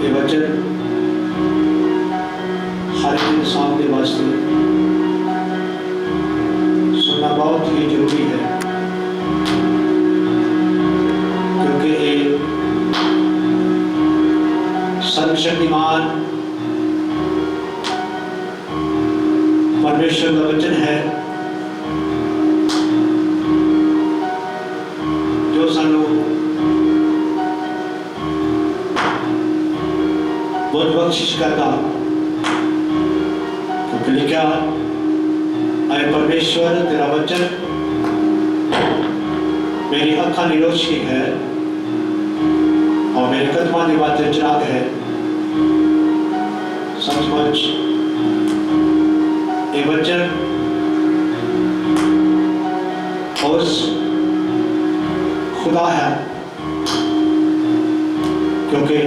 ये वचन हर एक इंसान के वास्ते सुनना बहुत ही जरूरी है, क्योंकि ये सर्वशक्तिमान परमेश्वर का वचन है जो सानू बहुत बख्शिश करता। क्योंकि लिखा आए परमेश्वर तेरा वचन मेरी अखा की रोशनी है और मेरे कदमां की बातें चिराग है। सचमुच ये वचन उस खुदा है, क्योंकि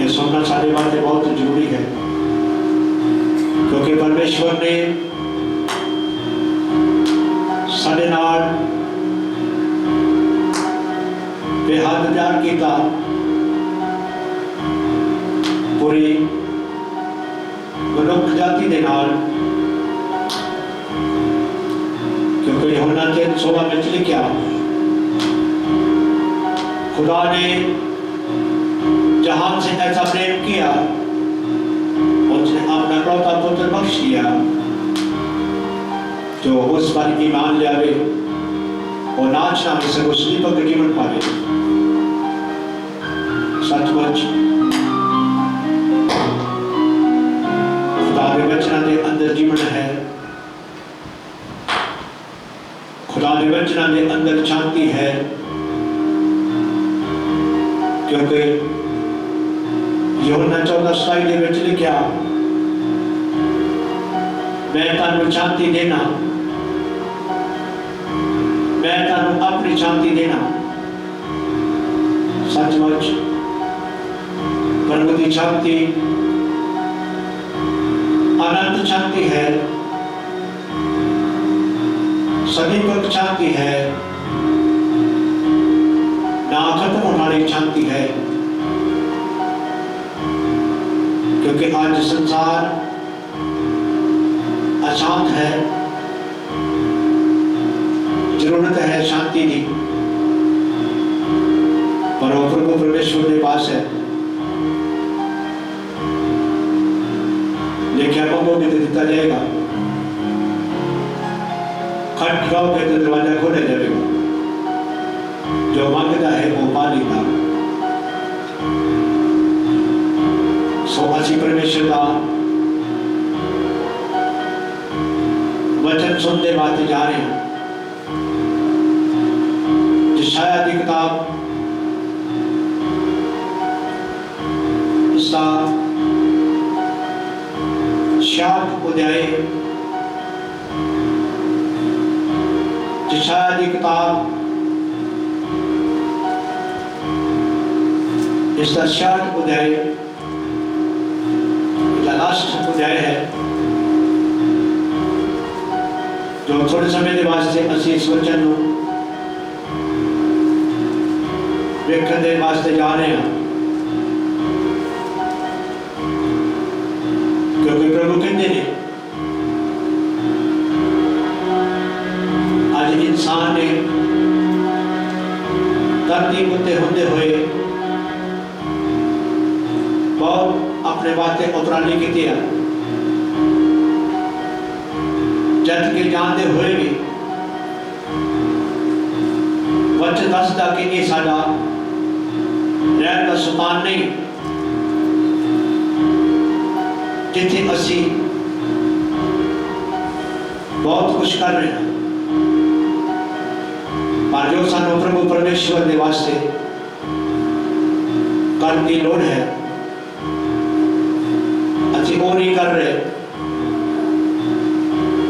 ये सुनना सारी बातें बहुत जरूरी है। क्योंकि परमेश्वर ने साढ़े नाल बेहद प्यार किया, पूरी मनुख जाति दे नाल। क्योंकि यूहन्ना 3:16 में लिखा खुदा ने जहान से ऐसा प्रेम किया उसने अपना इकलौता पुत्र बख्श दिया, जो उस पर ईमान ले आवे और नाच नाम से उस दीपक जीवन पावे। सचमुच खुदा के वचन के अंदर जीवन है, खुदा के वचन के अंदर शांति है। क्योंकि यूहन्ना 14:27 ਦੇ ਵਿੱਚ ਲਿਖਿਆ मैं ਤੁਹਾਨੂੰ शांति देना, मैं ਤੁਹਾਨੂੰ अपनी शांति देना। सचमुच प्रभु की शांति अनंत शांति है, सदैव शांति है, ना खत्म होने वाली शांति है। क्योंकि आज संसार अशांत है, जरूरत है शांति की, पर प्रभु परमेश्वर के पास है। लेकिन मांगोगे तो दिया जाएगा, खटखटाओगे तो दरवाजा खोला जाएगा। जो मांगता है वो पा लेगा। सो असी परमेश्वर का वचन सुनते बातें जा रहे हैं। यशायाह की किताब उसका 66 अध्याय, यशायाह की किताब इसका 66 अध्याय लास्ट अध्याय है, जो थोड़े समय के वास्ते असी इस वचन वेखण दे वास्ते जा रहे हैं। क्योंकि प्रभु कहते हैं आज इंसान ने धरती उत्ते होंदे हुए बहुत अपने बातें उपराली की जत के जानते हुए भी वचन दसदा कि ये साडा रहन का सुमान नहीं, जिथे असी बहुत कुछ कर रहे हैं, पर जो सानू प्रभु परमेश्वर के वास्ते करने की लोड़ है असी वो नहीं कर रहे।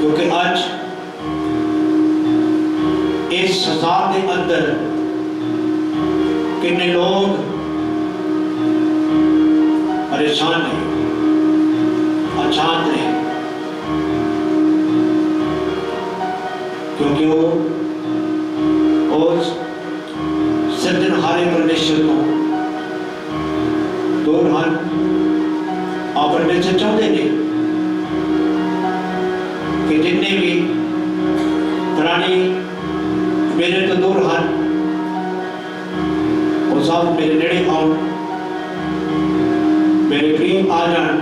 क्योंकि आज इस संसार के अंदर कितने लोग परेशान हैं, अशांत हैं, क्योंकि वो उस सृजनहारे परमेश्वर को साहब मेरे नेड़े आउन, मेरे करीब आ जान,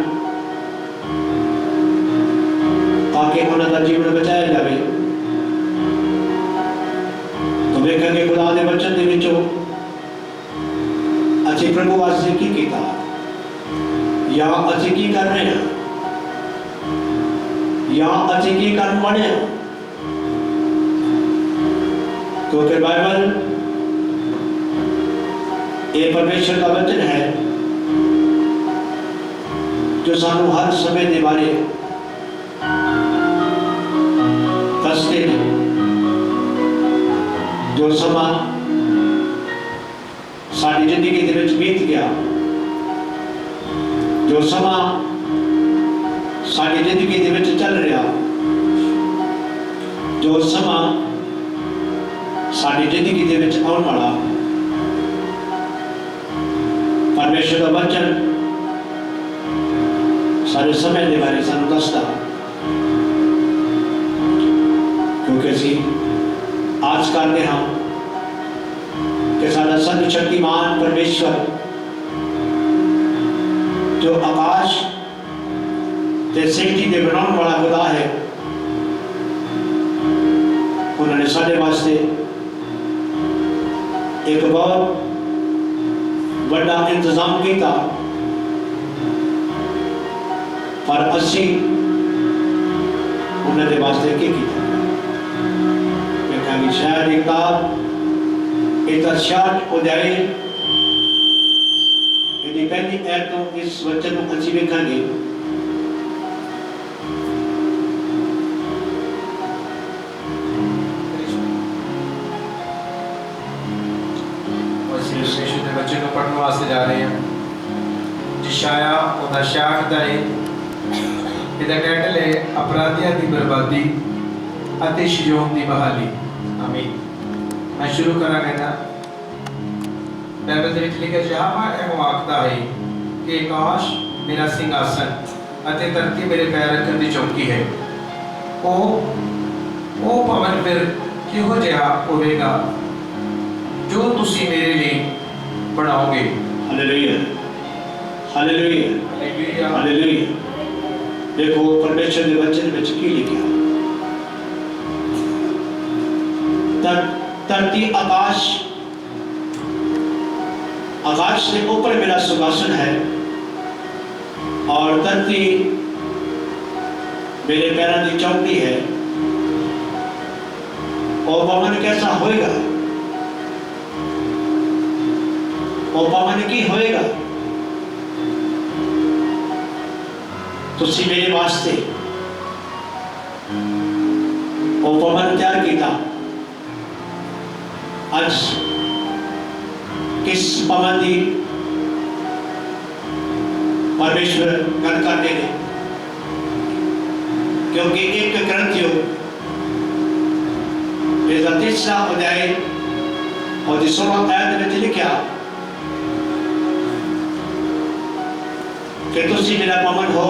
ताकि उन्होंने जीवन बचाया जाए। तो देखेंगे खुदा के वचन के विचों असीं प्रभु वास्ते की कीता या असीं की कर रहे हैं या असीं की करन वाले हैं। क्योंकि बाइबल ये परमेश्वर का वचन है जो सानू हर समय के बारे दसते हैं। जो समा साड़ी जिंदगी के विच बीत गया, जो समा साड़ी जिंदगी के विच चल रहा, जो समा साड़ी जिंदगी के विच आने वाला, परमेश्वर का वचन सारे समय के बारे सानू दसदा। क्योंकि असीं आज करते हैं कि साडा सर्वशक्तिमान परमेश्वर जो आकाश ते सृष्टि के बनाने वाला खुदा है, उन्होंने साडे वास्ते एक बहुत बड़ा इंतजाम किया। पर असी उन्होंने वास्ते की किया? देखा शायद एक शायद उदय यदि पहली ऐत तो इस वचन को अच्छी देखेंगे। बच्चे को पढ़ने वास्ते जा रहे हैं। जिशाया उदा शाख दा इहदा टाइटल है अपराधियों की बर्बादी अते शिजोम की बहाली। आमीन। मैं शुरू करांगा ना। बाइबल ਦੇ ਵਿੱਚ ਲਿਖਿਆ ਯहोਵਾ ਇਹ ਆਖਦਾ ਹੈ कि आकाश मेरा सिंहासन अते धरती मेरे पैर रखने की चौकी है। ओ भवन फिर किहो जिहा होवेगा जो तुसी मेरे लिए बनाओगे। Hallelujah, hallelujah, hallelujah, hallelujah. देखो परमेश्वर के वचन में की लिखा, धरती आकाश, आकाश से ऊपर मेरा सिंहासन है और धरती मेरे पैरों की चौकी है। और पवन कैसा होएगा? और पवन की होएगा? तुसी मेरे वास्ते और पवन तैयार किया। आज किस पवन की परमेश्वर गल करते हैं? क्योंकि एक ग्रंथियों इसका 3रा अध्याय और 16 आयत में लिखा कि तुसी मेरा पवन हो।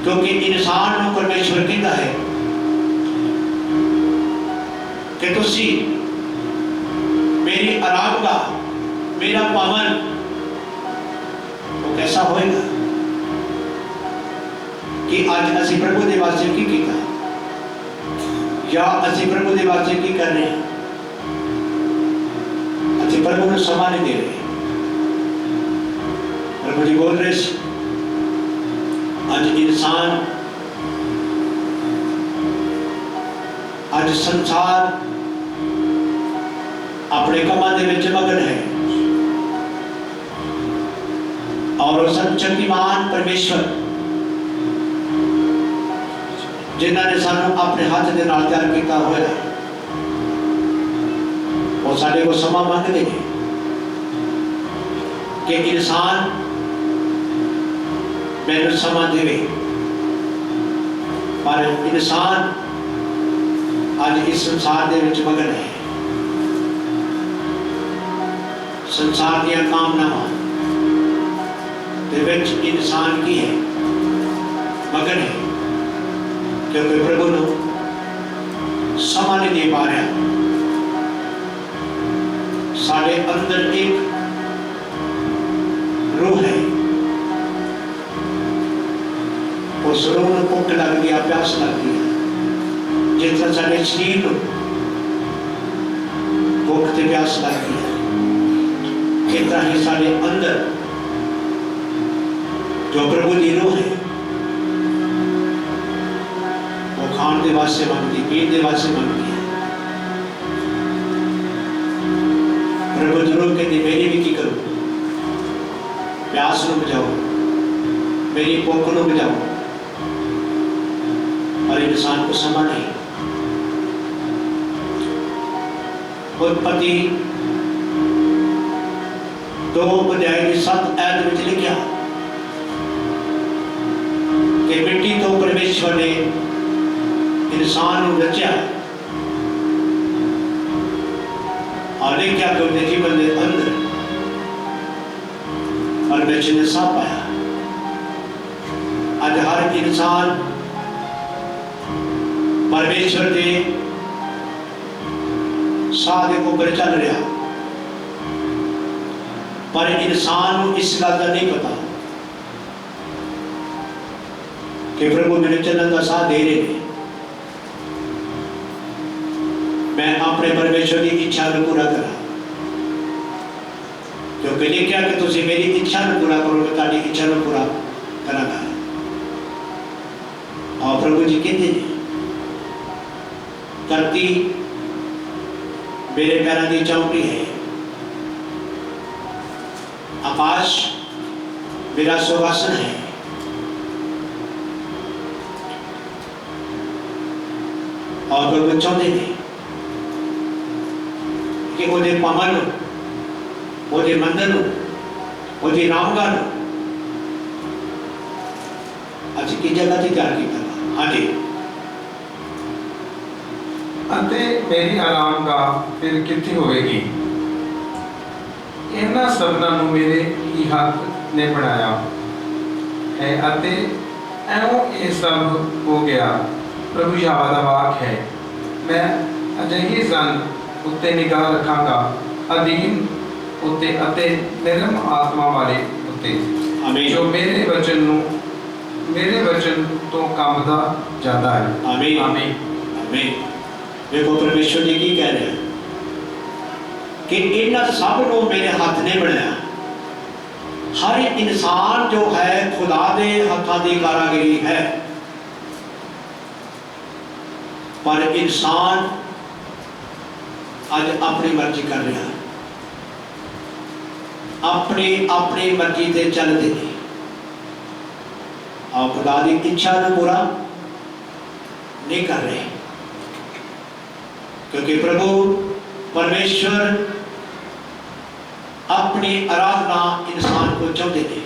क्योंकि इंसान को परमेश्वर कहता है कि तुसी मेरी आराम का मेरा पवन वो कैसा होएगा? कि आज असी प्रभु के वास्ते की कीता या असी प्रभु के वास्ते की कर रहे हैं? असी प्रभु को समा नहीं दे रहे। प्रभु जी बोल रहे आज इंसान, आज संसार अपने कमां दे विच मगन है और सर्वशक्तिमान परमेश्वर जिन्होंने सानू अपने हाथ के नाल तैयार किया हुआ है वो साडे को समा मंगते हैं कि इंसान मैनू समा देवे। पर इंसान आज इस संसार दे विच मगन है। संसार की कामनावां दे विच इंसान की है मगन है। क्योंकि प्रभु ने समा नहीं दे पा रहा। साढ़े अंदर एक रूह है, उस रूह में भुख लग गया, प्यास लग गया, जिस तरह साढ़े शरीर को भुख ते प्यास लग गया, इस तरह ही साढ़े अंदर जो प्रभु की रूह है वो खाण के वास्ते मंगती, पीण के वास्ते मंगती है। प्रभु जरूर कहती मेरी भी की करो, प्यास को बुझाओ, मेरी भुख को बुझाओ, और इंसान को समा नहीं। उत्पत्ति 2:7 में लिखा कि मिट्टी तो परमेश्वर ने इंसान को रचा और लिखा कि उसके जीवन के अंदर परमेश्वर ने साफ पाया। आज हर इंसान परमेश्वर के साथ के ऊपर चल रहा, पर इंसान को इस गल का नहीं पता कि प्रभु मेरे चलन का साथ दे रहे हैं, मैं अपने परमेश्वर की इच्छा को पूरा करा, क्योंकि लिखा कि तुम मेरी इच्छा को पूरा करोगे, तारी इच्छा को पूरा करांगा। और प्रभु जी कहते हैं धरती मेरे पैरों की चौकी है, आकाश मेरा सिंहासन है। और प्रभु चाहते हैं कि वो पवन, वो मंदिर, वो रामगढ़ अच्छी की जगह से तैयार किया। हाँ जी, अते मेरी आराम का फिर कितनी होगी? इन्हां सबना नूं मेरे ही हाथ ने बनाया है, अते ऐवों ये सब हो गया। प्रभु यहोवा दा वाक है, मैं अजिही जन उत्ते निगाह रखांगा, अधीन उत्ते अते निर्म आत्मा वाले उत्ते, जो मेरे वचन तो कंबदा जाता है। आमीन आमीन आमीन। देखो परमेश्वर जी की कह रहे हैं कि इन्हां सब को मेरे हाथ ने बनाया। हर इंसान जो है खुदा दे हाथों की कारागिरी है, पर इंसान आज अपनी मर्जी कर रहा, अपनी मर्जी से चलते हैं और खुदा की इच्छा को पूरा नहीं कर रहे, क्योंकि प्रभु परमेश्वर अपनी आराधना इंसान को चाहते थे,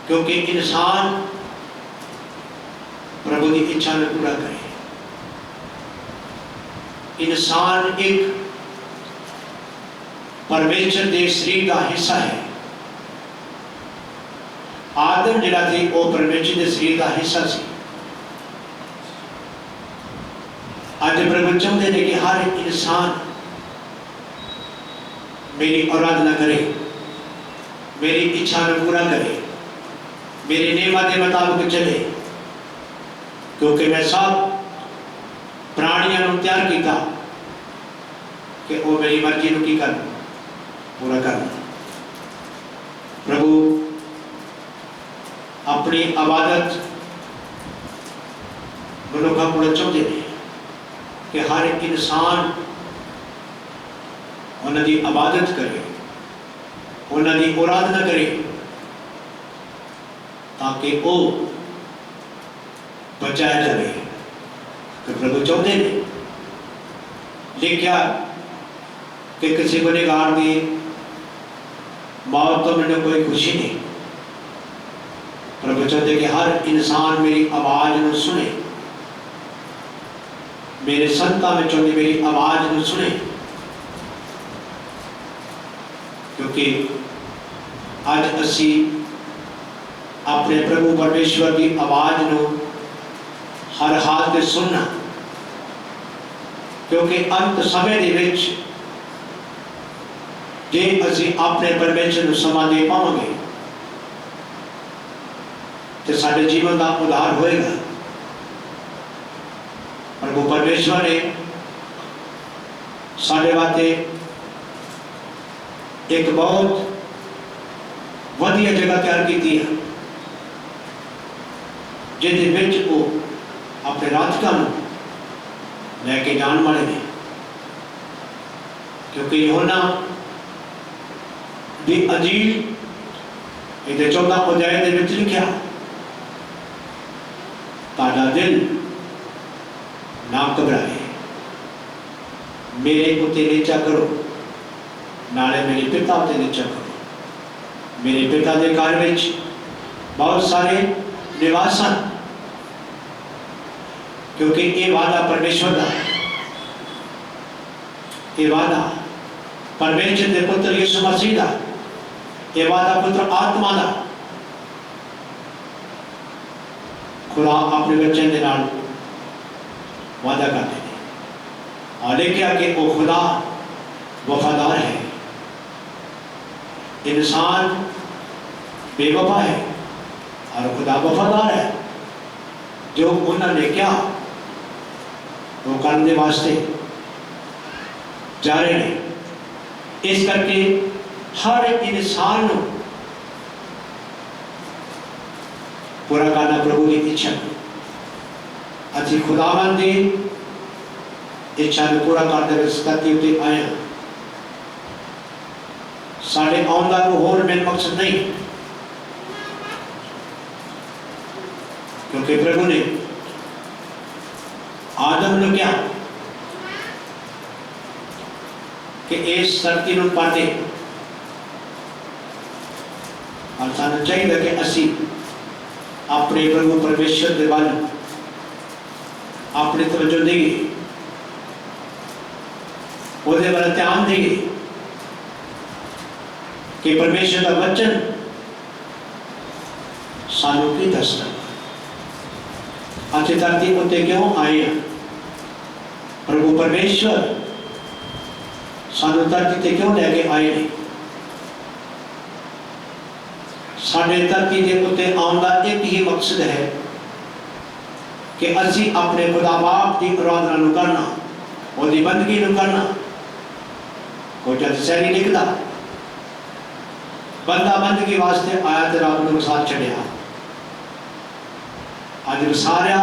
क्योंकि इंसान प्रभु की इच्छा को पूरा करे। इंसान एक परमेश्वर के शरीर का हिस्सा है। आदम जिहड़ा सी वो परमेश्वर के शरीर का हिस्सा सी। आज प्रभु चाहते हैं कि हर इंसान मेरी आराधना करे, मेरी इच्छा को पूरा करे, मेरे नियमों के मुताबिक चले, क्योंकि मैं सब प्राणियों को तैयार किया कि वो मेरी मर्जी को की कर पूरा करना। प्रभु अपनी इबादत मनुखा को चाहते हैं कि हर इंसान उन्होंने इबादत करे, उन्होंने आराधना करे, ताकि वो बचाया जाए। तो प्रभु चाहते हैं, लिखा कि किसी गुनहगार की मौत तो मैंने कोई खुशी नहीं। प्रभु चाहते कि हर इंसान मेरी आवाज को सुने, मेरे संतां में चाहते मेरी आवाज को सुने, क्योंकि आज असी अपने प्रभु परमेश्वर की आवाज को हर हाल में सुनना, क्योंकि अंत समय के विच जे असी अपने परमेश्वर को समा दे पाओगे तो सारे जीवन का उद्धार होएगा। प्रभु परमेश्वर ने साढ़े वास्ते एक बहुत वधिया जगह तैयार की है जिहदे विच वो अपने राजकां लैके जान वाले ने, क्योंकि यूहन्ना दी अंजील इहदे 14 अध्याय दे विच लिखिया, ताड़ा दिल ना घबराए, मेरे उत्ते नीचा करो, नाले मेरे पिता उत्ते नीचा करो। मेरे पिता के घर में बहुत सारे निवास हैं, क्योंकि ये वादा परमेश्वर का, ये वादा परमेश्वर के पुत्र यीशु मसीह का, ये वादा पुत्र आत्मा का खुदा अपने बच्चों के नाल वादा करते हैं। और लिखा कि वो खुदा वफादार है, इंसान बेवफा है और खुदा वफादार है। जो उन्होंने क्या वो करने वास्ते जा रहे हैं। इस करके हर इंसान को पूरा करना प्रभु की इच्छा, असी खुदावंद की इच्छा को पूरा करते हुए इस धरती उत्ते आए हैं। साढ़े आने का कोई होर मेन मकसद नहीं, क्योंकि प्रभु ने आदम ने क्या कि इस धरती को पाटे और सानू चाहिए कि असी अपने प्रभु परमेश्वर के वाल अपनी तवज्जो देंगे, उसके वाल ध्यान देंगे कि परमेश्वर का वचन सानू की दसदा अच्छी धरती उत्ते क्यों आए हैं। प्रभु परमेश्वर सानू धरती ते क्यों लैके आए हैं। साढ़े धरती के उत्ते आने का एक ही मकसद है कि असी अपने खुदा बाप की आराधना नू करना, उसकी बंदगी नू करना। कोई जद सैरी लिखता बंदा बंदगी वास्ते आया तो रब नू साथ छड़िया। अज सारा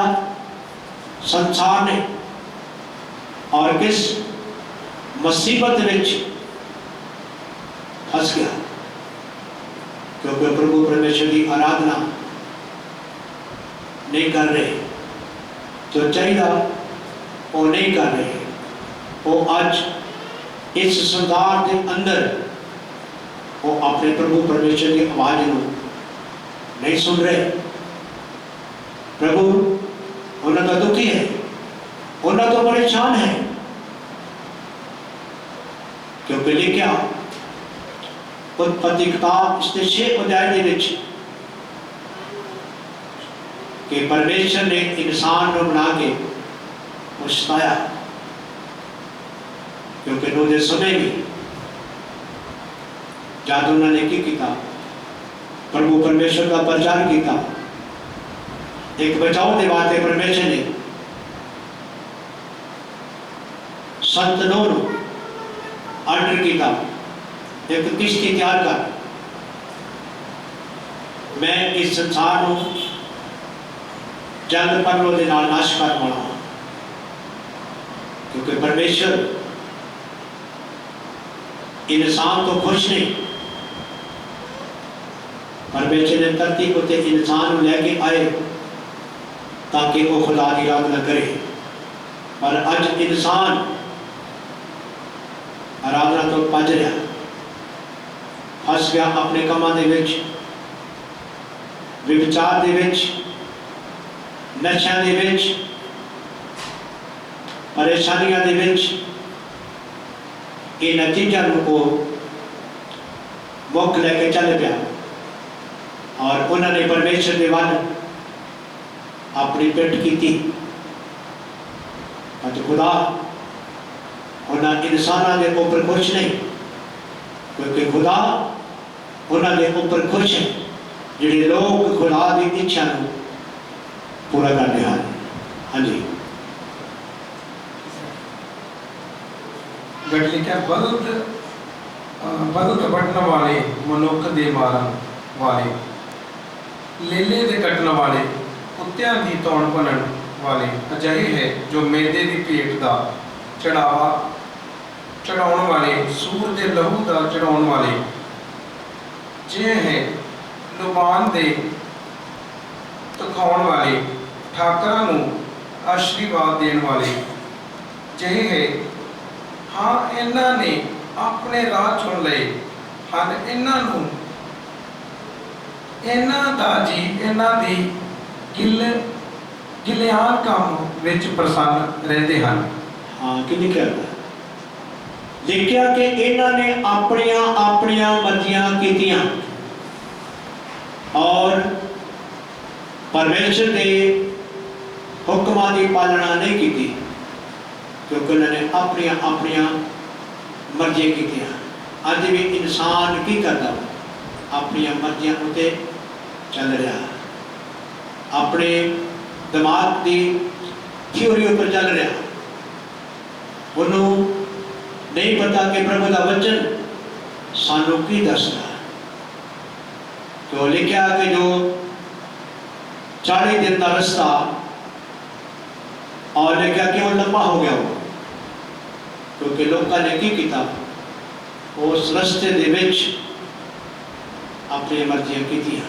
संसार ने और किस मुसीबत में फंस गया, क्योंकि प्रभु परमेश्वर की आराधना नहीं कर रहे। तो चाहिए वो नहीं कर रहे, वो आज इस संसार के अंदर वो अपने प्रभु परमेश्वर की आवाज को नहीं सुन रहे। प्रभु उन्हें तो दुखी है, उन्हें तो परेशान है, क्योंकि लिखा उत्पत्ति किताब इसके 6 अध्याय के विच कि परमेश्वर ने इंसान को बना के सताया, क्योंकि नूह समय में जब उन्होंने की किया प्रभु परमेश्वर का प्रचार किया, एक बचाव के वास्ते परमेश्वर ने संत नूह आर्डर किया एक किश्ती तैयार कर, मैं इस संसार को जल परलों के नाल नाश कर पाऊँ, क्योंकि परमेश्वर इंसान तो खुश नहीं। परमेश्वर ने धरती को इंसान को लेके आए ताकि वो खुदा की आराधना करे, पर अज इंसान आराधना तो भज रहा, फस गया अपने कामां दे विच, विचार दे विच, नशा दे विच, परेशानियां दे विच। ये नतीजा को मुख लेके चल पाया और उन्होंने परमेश्वर के वाल अपनी पिठ की थी। खुदा उन्हें इंसानों के ऊपर खुश नहीं, क्योंकि खुदा उन्होंने ऊपर खुश है जिहड़े लोग खुदा की इच्छा को पूरा करते हैं। हाँ जी, गट लिखा बदत वटन वाले मनुख दे मारन वाले लेले दे कटन वाले कुत्तियां दी तौण भनन वाले अजिहे है जो मेदे दी भेंट दा चढ़ावा चढ़ाउण वाले सूर दे लहू दा चढ़ाउण वाले जे है लुबान दे तखाउण वाले ठाकरां नूं आशीर्वाद देण वाले जे है। हाँ, इन्हां ने अपने राह चुन लए ਹਨ ਇਹਨਾਂ ਨੂੰ ਇਹਨਾਂ ਦਾ ਜੀ ਇਹਨਾਂ ਦੀ ਗਿਲਿਆਨ ਕੰਮ ਵਿੱਚ ਪ੍ਰਸੰਨ ਰਹਿੰਦੇ ਹਨ। हाँ, कि लिखा कि इन्होंने अपनिया अपनिया मर्जियां कीतियां और परमेश्वर के हुक्मां की पालना नहीं की, क्योंकि उन्होंने अपनिया अपनिया मर्जियां कीतियां। अज भी इंसान की करता अपनिया मर्जियां उत्ते चल रहा, अपने दिमाग की थ्योरी पर चल रहा। उन्होंने नहीं पता कि प्रभु का वचन सानू की दसदा। तो लिखा कि जो 40 दिन का रास्ता और लिखा कि वो लंबा हो गया हो, क्योंकि लोगों ने की किया उस रास्ते दे विच अपनी मर्जियां की।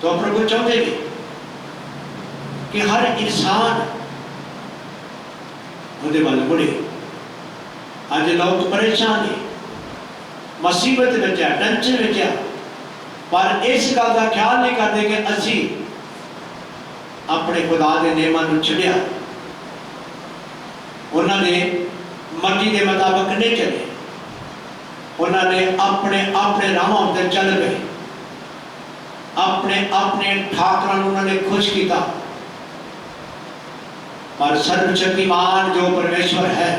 तो प्रभु चाहते हैं कि हर इंसान उहदे वल मुड़े। अज लोग परेशान है, मुसीबत विच है, टेंशन विच है, पर इस गल का ख्याल नहीं करते कि असी अपने खुदा के नियमां नूं छड्डिया, उन्होंने मर्जी के मुताबिक नहीं चले, उन्होंने अपने अपने राहों पर चल गए, अपने अपने ठाकरां नूं उन्होंने खुश किया। पर सर्वशक्तिमान जो परमेश्वर है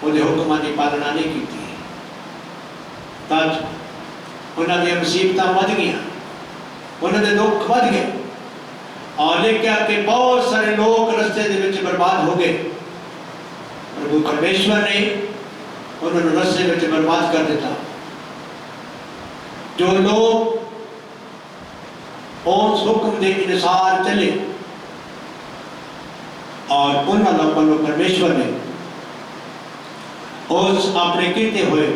उहदे हुक्मां की पालना नहीं की। तब उन्होंने मुसीबतां वध गईयां, उन्होंने दुख वध गए और लिखा कि बहुत सारे लोग रस्ते दे विच बर्बाद हो गए। प्रभु परमेश्वर ने उन्होंने रस्ते में बर्बाद कर दिया। जो लोग उस हुक्म के अनुसार चले और उन लोगों को परमेश्वर ने उस अपने किए हुए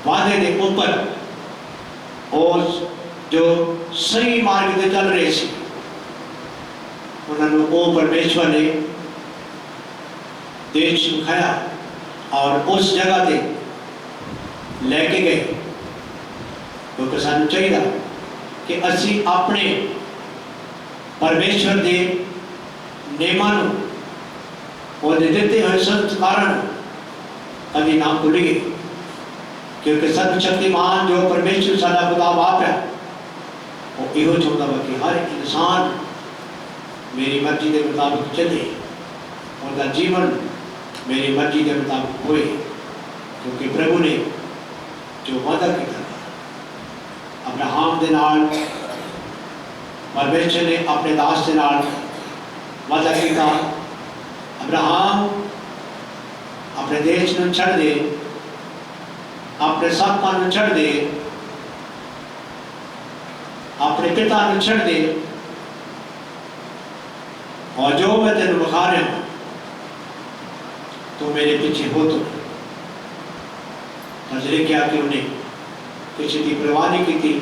वादे के ऊपर उस जो सही मार्ग से चल रहे थे, उन्होंने वो परमेश्वर ने देश दिखाया और उस जगह पे लेके गए। क्योंकि सानू चाहिए कि असी अपने परमेश्वर के नियमां और दिते हुए संस्कारां कभी ना भूलिए, क्योंकि सर्वशक्तिमान जो परमेश्वर साडा खुदा बाप है वो यो चाहता है कि हर इंसान मेरी मर्जी के मुताबिक चले, उनका जीवन मेरी मर्जी के मुताबिक होए। क्योंकि प्रभु ने जो वादा किया अब्राहम के नाल, परमेश्वर ने अपने दास के नाल वादा किया, अब्राहम अपने देश को छड़ दे, अपने सब को छड़ दे, अपने पिता को छड़ दे और जो मैं तेन विखा रहा तो मेरे पीछे हो। तो नजरे क्या कि उन्हें किसी की परवाह नहीं की थी,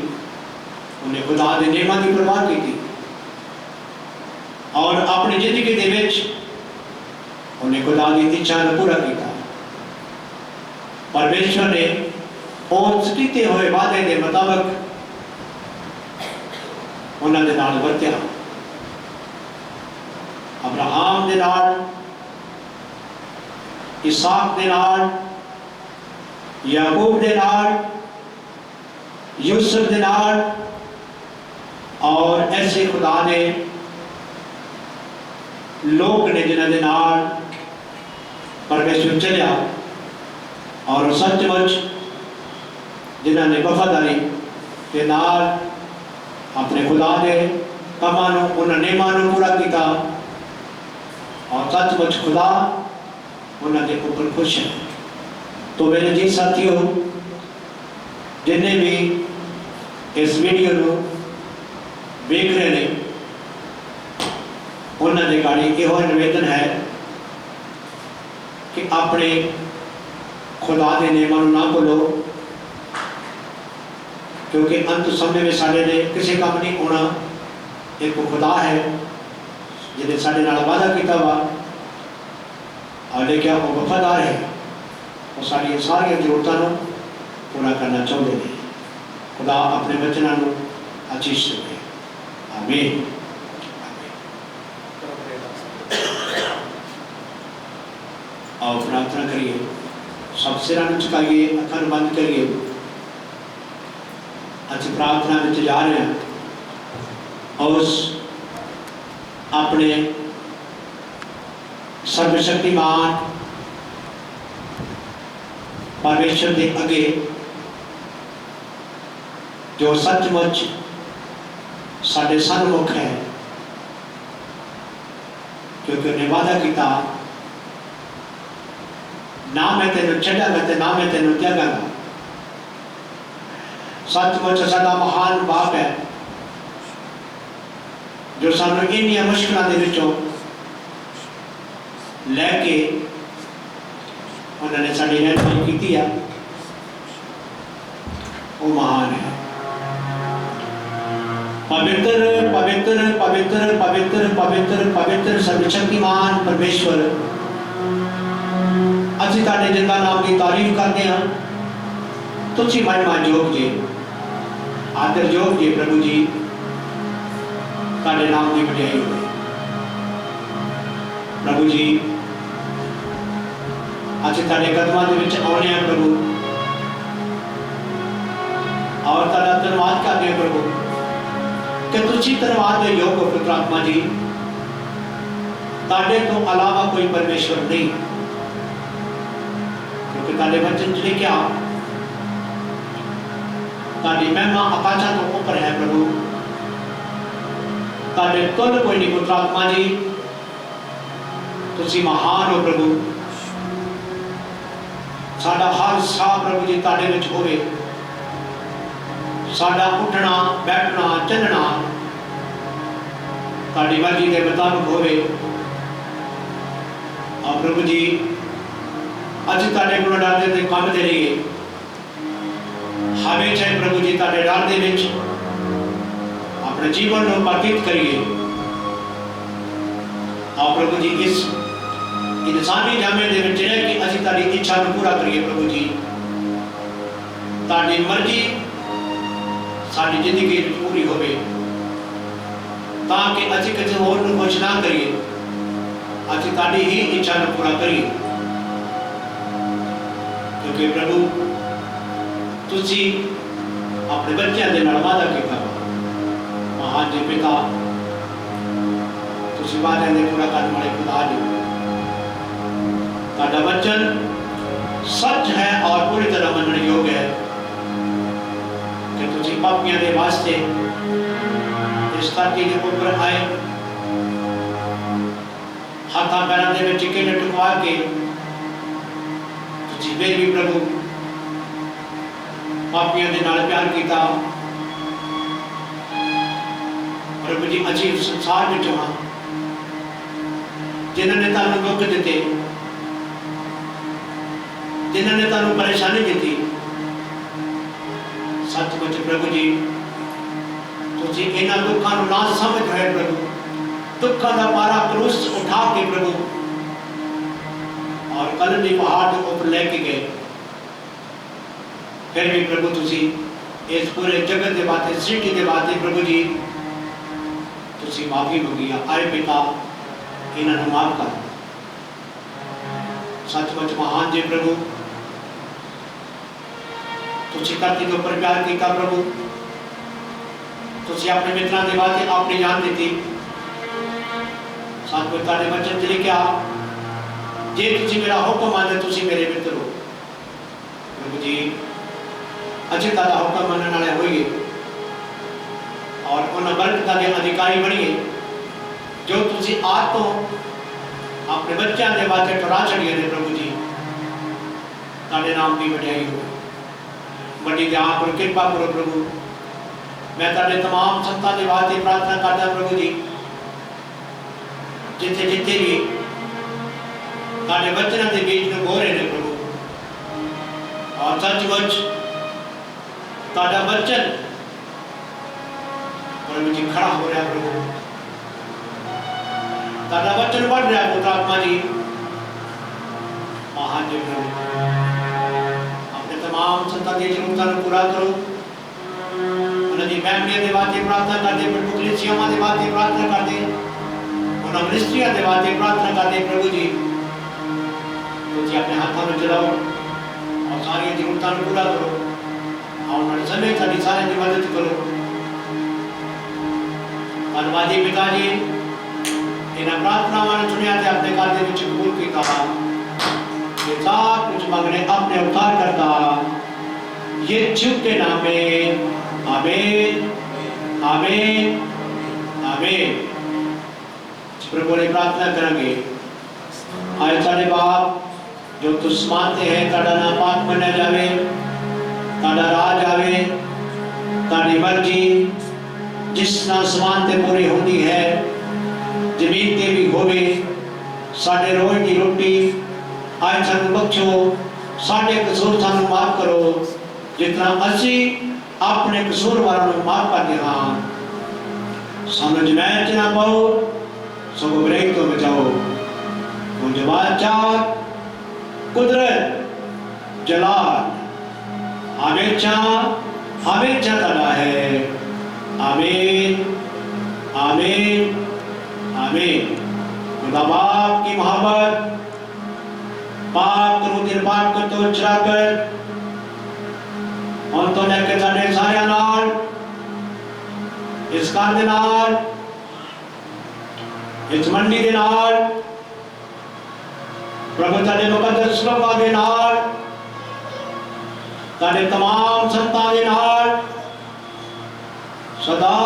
उन्हें खुदा के नियमां की परवाह की थी और अपनी जिंदगी के विच उन्हें खुदा की इच्छा को पूरा किया। परमेश्वर ने उस किए हुए वादे के मुताबिक उन्होंने नाल वरत्या। अब्राहम के नाल, इसहाक के नाल, याकूब के नाल, यूसुफ के नाल और ऐसे खुदा ने लोग ने जिन्होंने नाल परमेश्वर चलिया और सचमुच जिन्होंने वफादारी के नाल अपने खुदा के कामां नूं उन्हां नेमां नूं पूरा किया और सचमुच खुदा उन्होंने ऊपर खुश है। तो मेरे जी साथियों, जिन्हें भी इस वीडियो को देख रहे हैं, उन्होंने गाड़ी यह निवेदन है कि अपने खुदा के नियमों ना भूलो, क्योंकि अंत समय में साढ़े ने किसी काम नहीं होना। एक खुदा है जिन्हें साढ़े नाल वादा किया वा और लेकिन वो वफादार है, वो सारी सारी जरूरतों को पूरा करना चाहते हैं। खुदा अपने बच्चों को आशीष दे। आमीन। और प्रार्थना करिए, सब सिर झुकाइए, अखर बंद करिए। अच्छी प्रार्थना में जा रहे हैं और उस अपने सर्वशक्तिमान परमेश्वर के अगे जो सचमुच साढ़े सन्मुख है, क्योंकि उन्हें वादा किया, ना मैं तेन छड़ागा ते ना मैं तेन त्यागांगा। सचमुच साडा महान बाप है जो सानू इन्नियां मुश्किलों के विचों लैके उन्होंने साड़ी रहनुमाई की है, वो महान है। पवित्र पवित्र पवित्र पवित्र पवित्र पवित्र सर्वशक्तिमान परमेश्वर, असीं तुहाडे जिंदा नाम की तारीफ करते हैं। तुसीं महिमा योग जे, आदर योग जे प्रभु जी, तुहाडे नाम की वडियाई होवे। प्रभु जी, असीं तुहाडे कदमां दे विच आउणे हैं प्रभु, और तुहाडा धन्नवाद करते हैं प्रभु कि तुसीं धन्नवाद दे योग हो। पवित्र आत्मा जी, तुहाडे तो अलावा कोई परमेश्वर नहीं, क्योंकि तुहाडे वचन च लिखिया तुहाडी महिमा आकाशां तो ऊपर है प्रभु। तुहाडे तुल कोई नहीं। पवित्र आत्मा जी, तुसीं महान हो प्रभु। साडा हर साह प्रभु जी तुहाडे विच होवे, साडा उठना बैठना चलना तुहाडी मर्जी के मुताबिक होवे। और प्रभु जी, असीं तुहाडे कोलों डरदे ते काम दे रहिए, हमेशा प्रभु जी तुहाडे डर दे विच अपने जीवन को व्यतीत करिए। और प्रभु जी, इस इंसानी जामे दे विच रह के असीं तुहाडी इच्छा को पूरा करिए प्रभु जी। तुहाडी मर्जी साडी जिंदगी में पूरी होवे, ताकि असीं किसी होर नूं खुश ना करिए, असीं तुहाडी ही इच्छा को पूरा करिए। क्योंकि प्रभु तुसीं अपने बच्चों के नाल वादा कीता, महान जे पिता, तुसीं वादे दे पूरा करने वाले खुदा जी। तुहाडा वचन सच है और पूरी तरह मनने योग्य है कि तुसीं पापियां दे वास्ते इस धरती के ऊपर आए, हाथां पैरां दे विच किले टुकवा के तुसीं फिर भी प्रभु पापियां दे नाल प्यार कीता। प्रभु जी, असीं संसार विच हां जिन्होंने तुहानूं दुख दिते, जिन्होंने तुहानूं परेशानी दी। सचमुच प्रभु जी, तुसीं इन्हां दुखों को ना समझ है प्रभु, दुखों का पारा क्रूस उठा के प्रभु और कलवरी पहाड़ के ऊपर लेके गए। फिर भी प्रभु तुसीं इस पूरे जगत के बातें सृष्टि के बातें प्रभु जी तुसीं माफी मंगी। आए पिता, इन्हां नूं माफ कर। सचमुच महान जी प्रभु, तुसीं धरती के ऊपर प्यार किया प्रभु, तुसीं अपने मित्रों के वास्ते अपनी जान दी। सचमुच तुहाडे वचन च लिखिया, जे तुसीं मेरा हुक्म मानदे तुसीं मेरे मित्र हो। प्रभु जी अच्छे तादा हुक्म मनने वाले होइए और उन बरकतां दे अधिकारी बनिए जो तुसी आज तो अपने बच्चों के वास्ते ठहरा छड़िए ने प्रभु जी ताड़े नाम की वड्याई हो बड़ी दया पर कृपा करो प्रभु। मैं ताड़े तमाम संतां दे वास्ते प्रार्थना करदा प्रभु जी जिथे जिथे भी ताड़े बच्चों के बीच में बो रहे ने प्रभु और सचमुच ताड़ा बच्चन प्रभु जी खड़ा हो रहा प्रभु ताड़ा बच्चन बढ़ रहा पुत्र आत्मा जी महान जी प्रभु अपने तमाम संतां दी जरूरतां नूं पूरा करो उन्हां दी फैमिली दे वास्ते प्रार्थना करदे प्रभु कलीसियां दे वास्ते प्रार्थना करदे उन्हां मिनिस्ट्रियां दे वास्ते प्रार्थना करदे प्रभु जी तुसीं अपने हाथों में चलाओ और सारी जरूरतां नूं पूरा करो और उन्हां समय साडी सारे दी मदद करो। धन्यवादी पिता जी इन्हां प्रार्थनावां नूं सुनिया ते अपने घर दे विच कबूल कीता ये सब कुछ मांगने अपने अवतार करता यीशु के नाम में आमीन आमीन आमीन। प्रभु ने प्रार्थना करेंगे आए सारे बाप जो तुस मानते हैं ताड़ा नाम पाक मना जावे ताड़ा राज आवे ताड़ी मर्जी जिस ना समान ते पूरी होती है जमीन ते भी होवे साडे रोज की रोटी आज सानू बख्शो साडे कसूर सानू माफ करो जितना असी अपने कसूर वालों को माफ करते हाँ सानू जमैन च ना पाओ सगों बुराई तो बचाओ मुझे बादशाह कुदरत जलाल हमेशा ताड़ा है आमीन आमीन आमीन। खुदा बाप की मोहब्बत पाक करो दिल पाक कर तो चला कर और तो लेके सारे सारे नाल इस कार दे नाल इस मंडी दे नाल प्रभु तारे मुकद्दस लोकां दे नाल तारे तमाम संतां दे नाल सदा